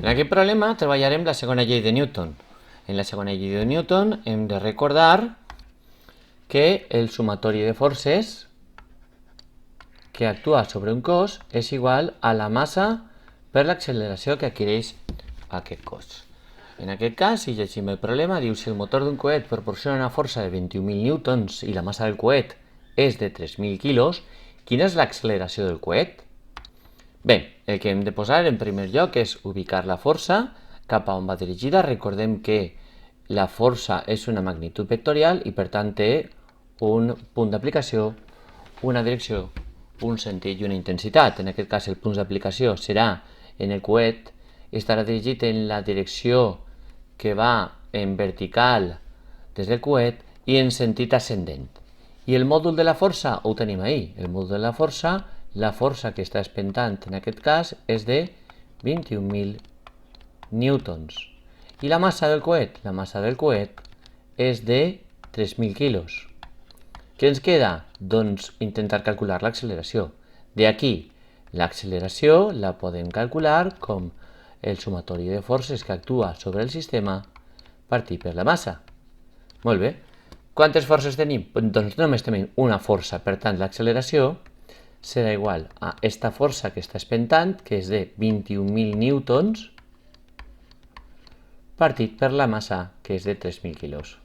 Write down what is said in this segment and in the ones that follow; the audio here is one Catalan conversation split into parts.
En aquest problema treballarem la segona llei de Newton. En la segona llei de Newton hem de recordar que el sumatori de forces que actua sobre un cos és igual a la massa per l'acceleració que adquireix aquest cos. En aquest cas, si llegim el problema, diu si el motor d'un coet proporciona una força de 21.000 newtons i la massa del coet és de 3.000 quilos, quina és l'acceleració del coet? Bé, el que hem de posar en primer lloc és ubicar la força cap a on va dirigida. Recordem que la força és una magnitud vectorial i per tant té un punt d'aplicació, una direcció, un sentit i una intensitat. En aquest cas el punt d'aplicació serà en el coet, estarà dirigit en la direcció que va en vertical des del coet i en sentit ascendent. I el mòdul de la força ho tenim ahí. El mòdul de la força que està espentant en aquest cas és de 21.000 newtons. I la massa del coet? La massa del coet és de 3.000 quilos. Què ens queda? Doncs intentar calcular l'acceleració. D'aquí, l'acceleració la podem calcular com el sumatori de forces que actua sobre el sistema partit per la massa. Molt bé. Quantes forces tenim? Doncs només tenim una força, per tant l'acceleració serà igual a aquesta força que està espentant, que és de 21.000 newtons, partit per la massa, que és de 3.000 quilos.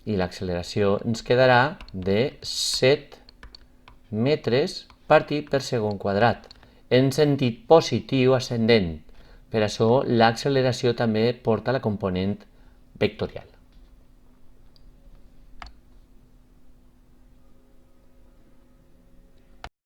I l'acceleració ens quedarà de 7 metres partit per segon quadrat, en sentit positiu ascendent. Per això l'acceleració també porta la component vectorial.